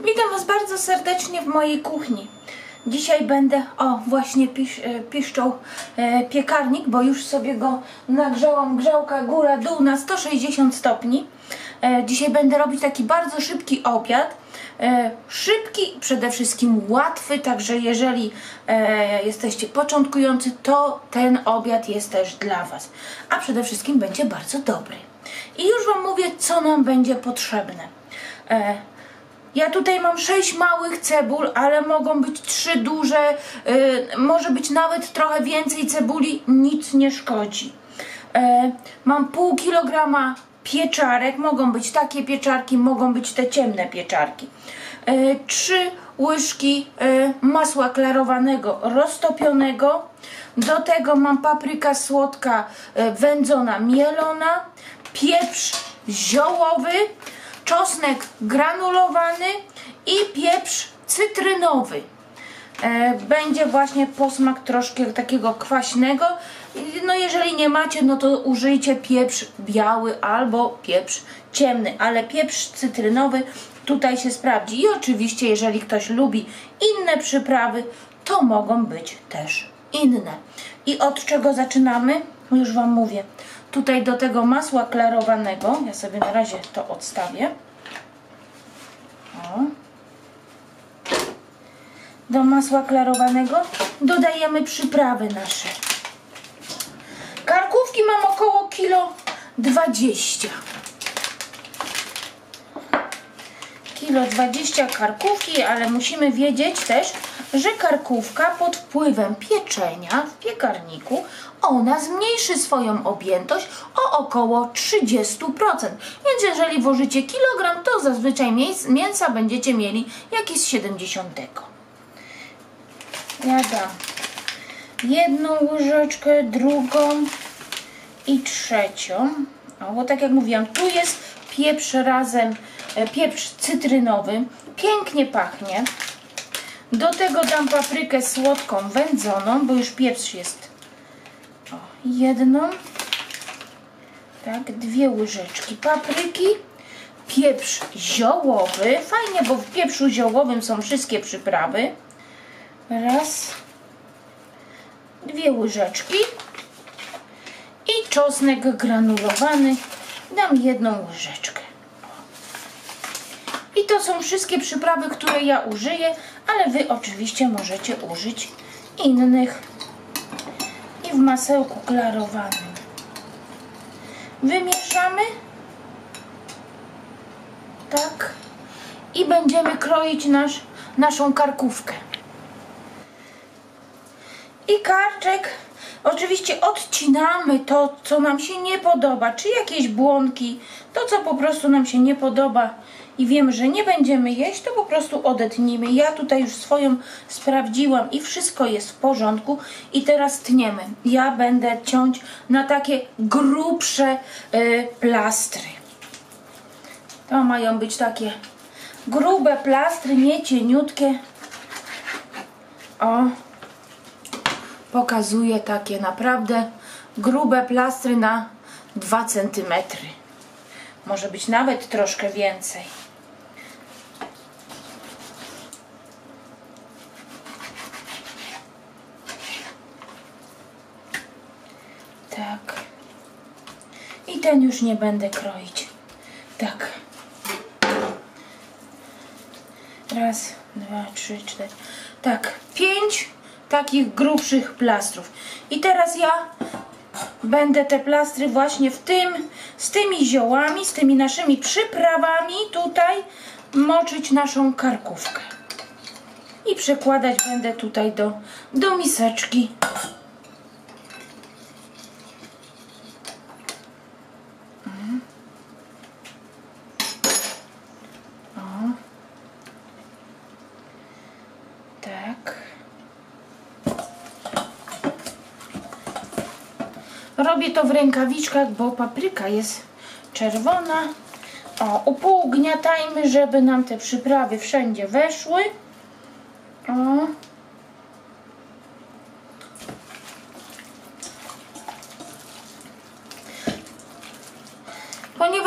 Witam Was bardzo serdecznie w mojej kuchni. Dzisiaj będę, właśnie piszczał piekarnik, bo już sobie go nagrzałam, grzałka góra-dół na 160 stopni. Dzisiaj będę robić taki bardzo szybki obiad. Szybki i przede wszystkim łatwy, także jeżeli jesteście początkujący, to ten obiad jest też dla Was. A przede wszystkim będzie bardzo dobry. I już Wam mówię, co nam będzie potrzebne. Ja tutaj mam 6 małych cebul, ale mogą być 3 duże, może być nawet trochę więcej cebuli, nic nie szkodzi. Mam pół kilograma pieczarek, mogą być takie pieczarki, mogą być te ciemne pieczarki. 3 łyżki masła klarowanego roztopionego. Do tego mam papryka słodka wędzona, mielona, pieprz ziołowy, czosnek granulowany i pieprz cytrynowy. Będzie właśnie posmak troszkę takiego kwaśnego. No jeżeli nie macie, no to użyjcie pieprz biały albo pieprz ciemny, ale pieprz cytrynowy tutaj się sprawdzi. I oczywiście jeżeli ktoś lubi inne przyprawy, to mogą być też inne. I od czego zaczynamy? Już Wam mówię. Tutaj do tego masła klarowanego, ja sobie na razie to odstawię. Do masła klarowanego dodajemy przyprawy nasze. Karkówki mam około 1,20 kg. 1,20 kg karkówki, ale musimy wiedzieć też, że karkówka pod wpływem pieczenia w piekarniku ona zmniejszy swoją objętość o około 30%. Więc jeżeli włożycie kilogram, to zazwyczaj mięsa będziecie mieli jakieś 70. Ja dam jedną łyżeczkę, drugą i trzecią. Bo tak jak mówiłam, tu jest pieprz razem, pieprz cytrynowy. Pięknie pachnie. Do tego dam paprykę słodką wędzoną, bo już pieprz jest. Jedną. Tak, 2 łyżeczki papryki. Pieprz ziołowy. Fajnie, bo w pieprzu ziołowym są wszystkie przyprawy. Raz. 2 łyżeczki. I czosnek granulowany. Dam 1 łyżeczkę. I to są wszystkie przyprawy, które ja użyję, ale Wy oczywiście możecie użyć innych. I w masełku klarowanym wymieszamy. Tak. I będziemy kroić naszą karkówkę. I karczek oczywiście odcinamy to, co nam się nie podoba, czy jakieś błonki, to, co po prostu nam się nie podoba i wiemy, że nie będziemy jeść, to po prostu odetnijmy. Ja tutaj już swoją sprawdziłam i wszystko jest w porządku. I teraz tniemy. Ja będę ciąć na takie grubsze plastry. To mają być takie grube plastry, nie cieniutkie. Pokazuję takie naprawdę grube plastry na 2 cm. Może być nawet troszkę więcej. Tak. I ten już nie będę kroić. Tak. Raz, 2, 3, 4. Tak. 5 takich grubszych plastrów. I teraz ja będę te plastry właśnie z tymi ziołami, z tymi naszymi przyprawami tutaj moczyć naszą karkówkę. I przekładać będę tutaj do miseczki. Tak. Robię to w rękawiczkach, bo papryka jest czerwona. Upółgniatajmy, żeby nam te przyprawy wszędzie weszły.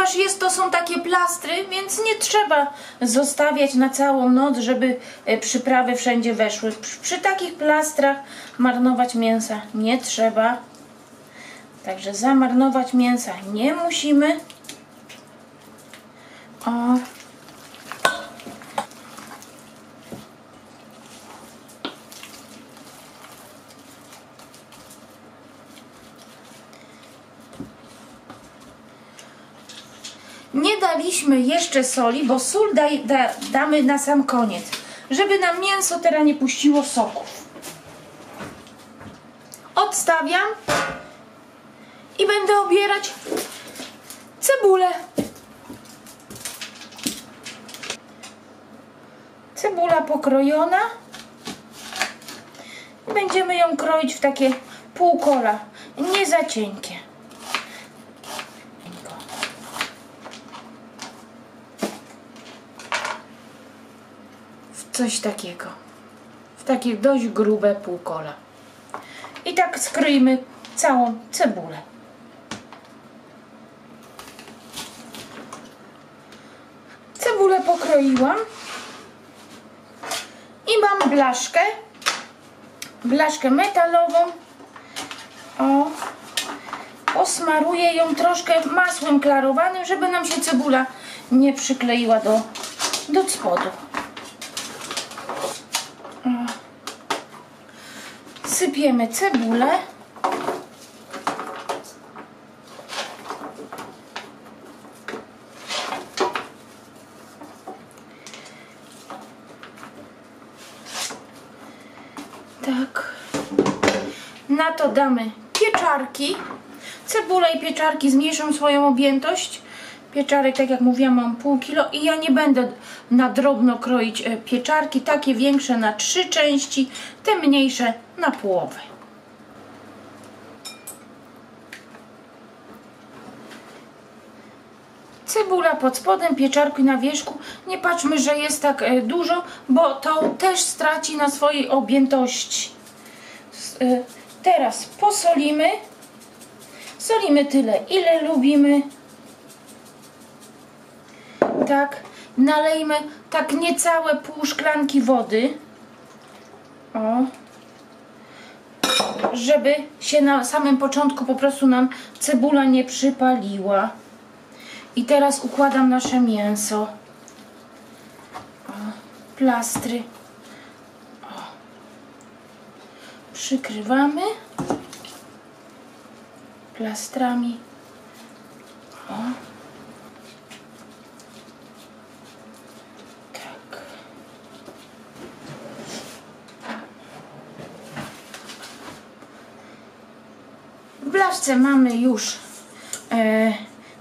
ponieważ to są takie plastry, więc nie trzeba zostawiać na całą noc, żeby przyprawy wszędzie weszły. Przy takich plastrach marnować mięsa nie trzeba. Także zamarnować mięsa nie musimy. O. Nie daliśmy jeszcze soli, bo sól damy na sam koniec, żeby nam mięso teraz nie puściło soków. Odstawiam i będę obierać cebulę. Cebula pokrojona. Będziemy ją kroić w takie półkola, nie za cienkie. Coś takiego. W takie dość grube półkola. I tak skroimy całą cebulę. Cebulę pokroiłam. I mam blaszkę metalową. O, posmaruję ją troszkę masłem klarowanym, żeby nam się cebula nie przykleiła do spodu. Sypiemy cebulę. Tak. Na to damy pieczarki. Cebula i pieczarki zmniejszą swoją objętość. Pieczarek, tak jak mówiłam, mam pół kilo i ja nie będę na drobno kroić pieczarki. Takie większe na 3 części, te mniejsze na połowę. Cebula pod spodem, pieczarki na wierzchu. Nie patrzmy, że jest tak dużo, bo to też straci na swojej objętości. Teraz posolimy. Solimy tyle, ile lubimy. Tak, nalejmy tak niecałe pół szklanki wody. O. Żeby się na samym początku po prostu nam cebula nie przypaliła. I teraz układam nasze mięso. O, plastry. O. Przykrywamy plastrami. O. Tak. W blaszce mamy już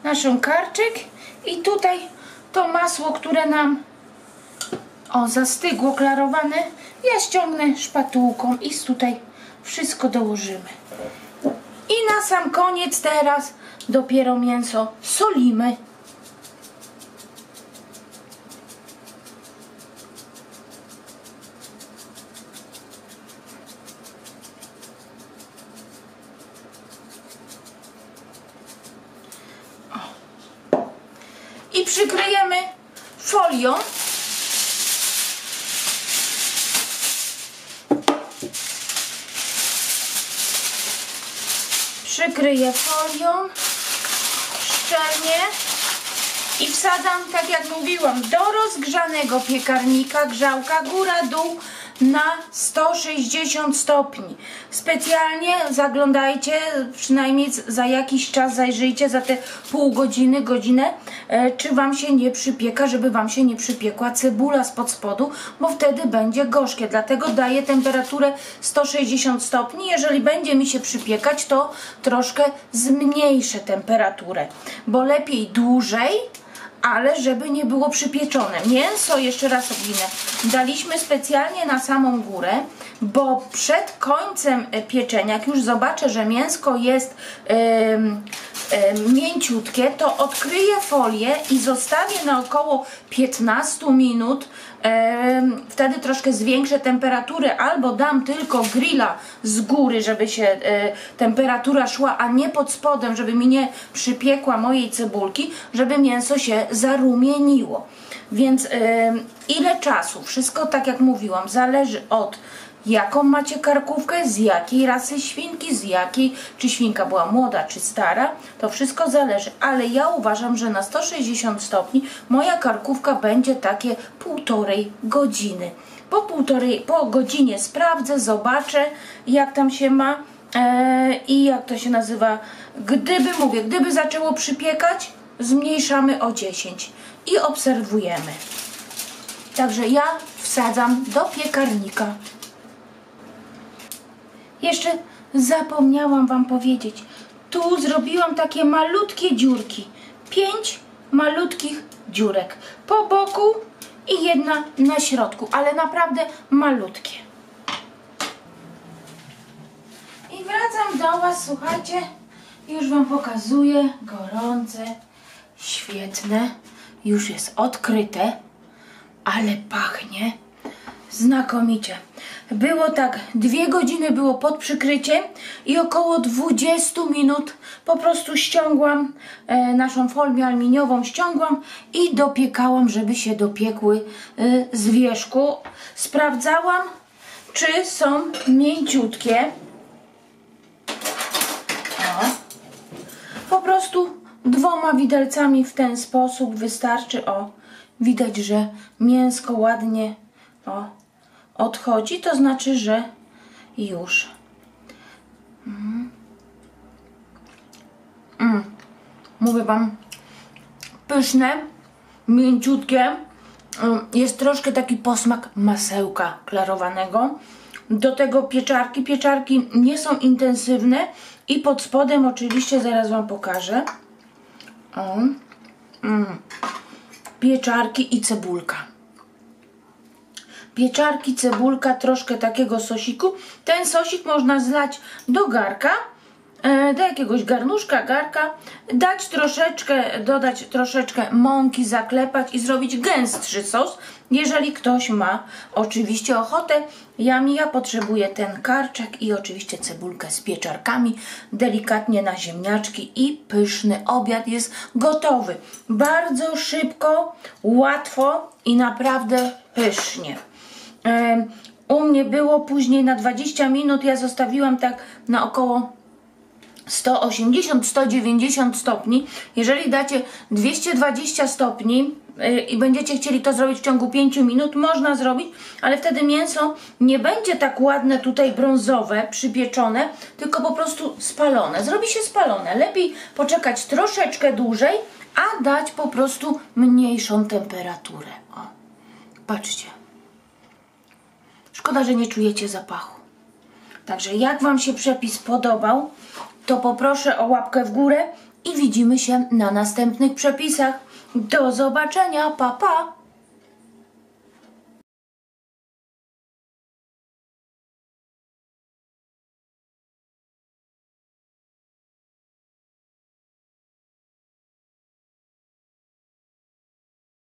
naszą karczyk i tutaj to masło, które nam zastygło, klarowane, ja ściągnę szpatułką i tutaj wszystko dołożymy. I na sam koniec teraz dopiero mięso solimy. I przykryjemy folią. Przykryję folią szczelnie i wsadzam, tak jak mówiłam, do rozgrzanego piekarnika, grzałka góra-dół na 160 stopni. Specjalnie zaglądajcie, przynajmniej za jakiś czas zajrzyjcie, za te pół godziny, godzinę, czy wam się nie przypieka, żeby wam się nie przypiekła cebula spod spodu, bo wtedy będzie gorzkie. Dlatego daję temperaturę 160 stopni. Jeżeli będzie mi się przypiekać, to troszkę zmniejszę temperaturę, bo lepiej dłużej, ale żeby nie było przypieczone. Mięso, jeszcze raz odwinę, daliśmy specjalnie na samą górę, bo przed końcem pieczenia, jak już zobaczę, że mięsko jest mięciutkie, to odkryję folię i zostawię na około 15 minut. Wtedy troszkę zwiększę temperaturę albo dam tylko grilla z góry, żeby się temperatura szła, a nie pod spodem, żeby mi nie przypiekła mojej cebulki, żeby mięso się zarumieniło. Więc ile czasu? Wszystko, tak jak mówiłam, zależy od jaką macie karkówkę, z jakiej rasy świnki, z jakiej, czy świnka była młoda, czy stara, to wszystko zależy, ale ja uważam, że na 160 stopni moja karkówka będzie takie 1,5 godziny. Po godzinie sprawdzę, zobaczę, jak tam się ma i jak to się nazywa. Gdyby zaczęło przypiekać, zmniejszamy o 10 i obserwujemy. Także ja wsadzam do piekarnika. Jeszcze zapomniałam Wam powiedzieć, tu zrobiłam takie malutkie dziurki, 5 malutkich dziurek po boku i jedna na środku, ale naprawdę malutkie. I wracam do Was, słuchajcie, już Wam pokazuję, gorące, świetne, już jest odkryte, ale pachnie znakomicie. Było tak, 2 godziny było pod przykryciem i około 20 minut po prostu ściągłam naszą folię aluminiową, ściągłam i dopiekałam, żeby się dopiekły z wierzchu. Sprawdzałam, czy są mięciutkie. O. Po prostu 2 widelcami w ten sposób wystarczy. O, widać, że mięsko ładnie odchodzi, to znaczy, że już. Mówię Wam, pyszne, mięciutkie, jest troszkę taki posmak masełka klarowanego. Do tego pieczarki nie są intensywne i pod spodem oczywiście zaraz Wam pokażę. Pieczarki i cebulka. Pieczarki, cebulka, troszkę takiego sosiku. Ten sosik można zlać do garka, do jakiegoś garnuszka, garka, dodać troszeczkę mąki, zaklepać i zrobić gęstszy sos, jeżeli ktoś ma oczywiście ochotę. Ja potrzebuję ten karczek i oczywiście cebulkę z pieczarkami, delikatnie na ziemniaczki i pyszny obiad jest gotowy. Bardzo szybko, łatwo i naprawdę pysznie. U mnie było później na 20 minut, ja zostawiłam tak na około 180-190 stopni. Jeżeli dacie 220 stopni i będziecie chcieli to zrobić w ciągu 5 minut, można zrobić, ale wtedy mięso nie będzie tak ładne tutaj brązowe, przypieczone, tylko po prostu spalone. Zrobi się spalone. Lepiej poczekać troszeczkę dłużej, a dać po prostu mniejszą temperaturę. O, patrzcie. Szkoda, że nie czujecie zapachu. Także jak Wam się przepis podobał, to poproszę o łapkę w górę i widzimy się na następnych przepisach. Do zobaczenia, pa pa!